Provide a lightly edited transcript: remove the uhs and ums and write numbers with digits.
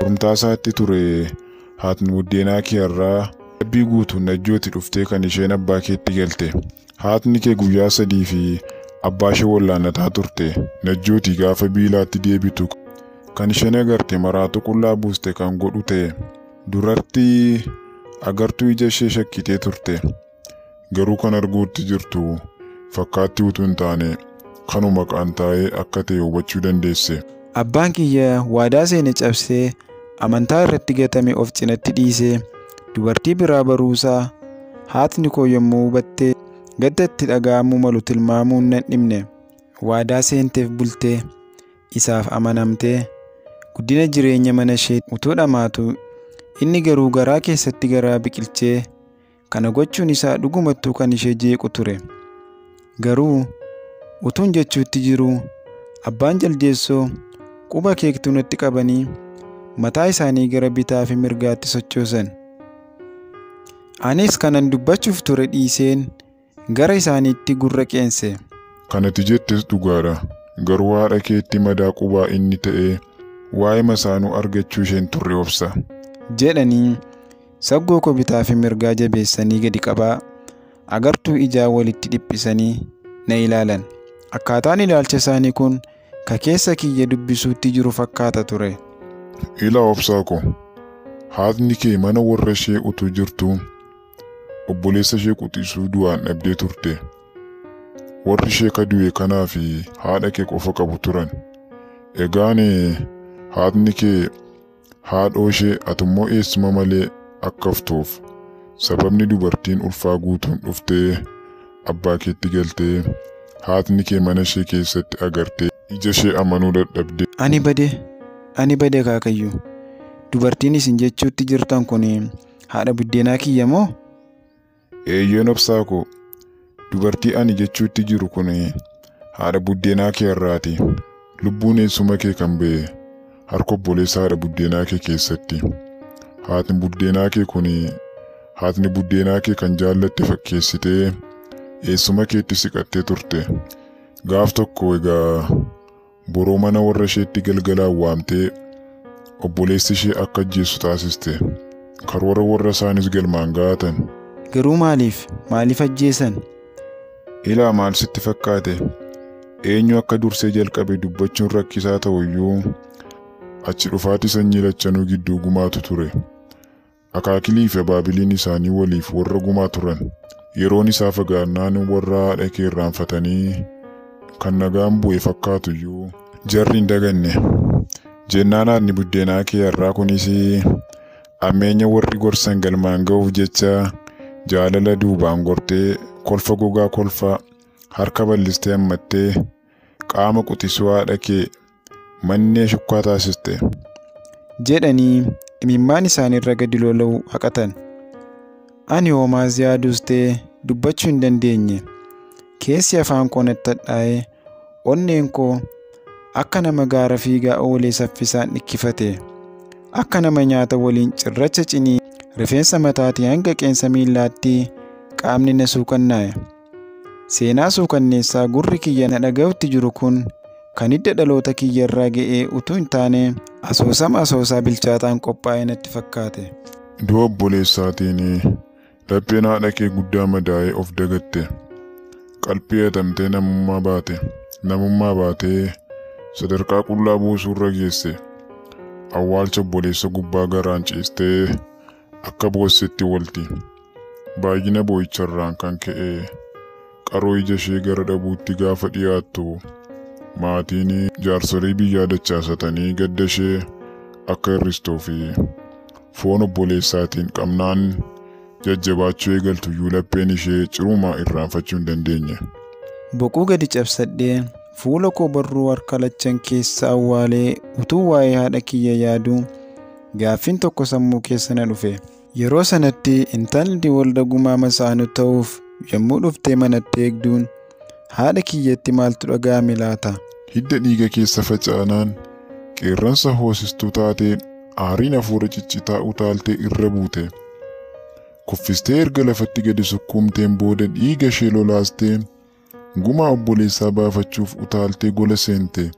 Qorumtaa isaatti ture haatni buddeenaa kee irraa abbii guutuun najjooti dhuftee kan isheen abbaa keetti galte. Haatni kee guyyaa 3 fi abbaa ishee wallaanataa turte. Najjooti gaafa biilaatti deebitu kan isheen agarte maraatu qullaa buuste kan godhu ta'e. Duratti agartuu ija ishee shakkitee turte. Garuu kan arguutti jirtu fakkaatti utuu hin taane kanuma qaan taa'ee akka ta'e hubachuu dandeesse. Abbaan kiyya waadaa seene cabsee amantaa irratti gatame of cinatti dhiisee dubartii biraa baruusaa haatni koo yommuu hubatte gadda itti dhaga'amuu malu tilmaamuun nan dhibne. Waadaa seenteef bultee isaaf amanamtee guddina jireenya mana ishee utuu dhamaatu inni garuu garaa keessatti garaa biqilchee kana gochuun isaa dhugumattuu kan ishee jeequ ture. Garuu utuun jechuutti jiru abbaan jaldeessoo quba keektuu natti qabanii mataa isaanii gara bitaa fi mirgaatti sochoosan. Anis kanan dubbachuuf ture dhiiseen gara isaaniitti gurra qeense. Kanati jettes dhugaadha. Garuu haadha keetti madaa qubaa inni ta'ee waa'ee masaanuu argachuu isheen turre obsa jedhanii saggoo koo bitaa fi mirgaa jabeessanii gadi qabaa agartuu ijaa walitti dhiphisanii na ilaalan. Akkaataan ilaalcha isaanii kun ka keessa kiyya dubbisuutti jiru fakkaata ture. Ilaa obsaa ko, haadni kee mana warra ishee utuu jirtu obboleessa ishee quxisuu du'aan dhabdee turte. Warri ishee kadu'e kanaa fi haadha kee qofa qabu turan. Egaan haadni kee haadhoo ishee atummoo eessuma malee akka haftuuf sababni dubartiin ulfaa guutuun dhuftee abbaa keetti galtee haadni kee mana ishee keessatti agartee ija ishee amanuu dadhabde. Ani bade kaakayyuu. Dubartiin isin jechuutti jirtan kun haadha buddeenaa kiyya moo? Eeyyeen obsaa ko, dubartii ani jechuutti jiru kun haadha buddeenaa kee irraati. Lubbuun eessuma kee kan ba'e harka obboleessa haadha buddeenaa kee keessatti. Haatni buddeenaa kee kan jaallatte fakkeessitee eessuma keetti siqattee turte. Gaaf tokko egaa boroo mana warra isheetti galgalaan waamtee obboleessi ishee akka ajjeessu taasiste. Karoora warra isaanis galmaan gaatan. Garuu maaliif ajjeesan? Ilaa maal sitti fakkaate? Eenyu akka dursee jalqabe dubbachuun rakkisaa ta'uyyuu achi dhufaati sanyii lachanuu gidduu gumaatu ture. Akaakilii fi abaabiliin isaanii waliif warra gumaa turan. Yeroon isaa fagaannaan warra haadha kee irraanfatanii kan nagaan bu'e fakkaatuyyuu jarri hin daganne. Jennaan haadni buddeenaa kee irraa kunis ammeenya warri gorsan galmaan ga'uuf jecha jaalala duubaan gortee kolfa gogaa kolfa harka bal'istee hammattee qaama quxisuu haadha kee mannee shukkaa taasiste jedhanii imimmaan isaaniirra gadi lola'uu haqatan. Ani hoomaas yaaduus ta'e dubbachuu hin dandeenye. Keessi afaan koo natti hadhaa'ee onneen koo akka nama gaara fiigaa oolee saffisaan dhikkifate. Akka nama nyaata waliin cirracha cinii rifeensa mataatii hanga qeensa miillaatti qaamni na suukannaa'e. Seenaa suukanneessaa gurri kiyya na dhaga'utti jiru kun kan hidda dhaloota kiyya irraa ga'ee utuu hin taane asoosaa bilchaataan qophaa'e natti fakkaate. Du'a obboleessaatiin lapheen haadha kee guddaa madaa'ee of dagatte. Qalbii hatamtee namummaa baatee sadarkaa qullaa buusuurra geesse. Awwaalcha obboleessa gubbaa garaan ciistee akka boossetti walti. Baay'ina boo'icharraan kan ka'e qaroo ija ishee gara dhabuutti gaafa dhiyaattu maatiin jaarsolii biyyaa dachaasatanii gadda ishee akka hir'istuu fi foon obboleessaatiin qabnaan jajjabaachuu eegaltuyyuu lapheen ishee cirumaa irraanfachuu hin dandeenye. Boquu gadi cabsadhee fuula koo barruu harka lachan keessa awwaalee utuu waa'ee haadha kiyya yaaduu gaaffiin tokko sammuu keessa na dhufe. Yeroo sanatti intalli walda gumaa masaanuu ta'uuf yommuu dhuftee manatti eegduun haadha kiyyatti maaltu dhaga'ame laata? Hidda dhiiga keessa faca'anaan qeerransa hoosistuu taatee aariin hafuura ciccitaa utaaltee irra buute. Kuffistee erga lafatti gadi sukkuumteen booda dhiiga ishee lolaastee gumaa obboleessaa baafachuuf utaaltee gola seente.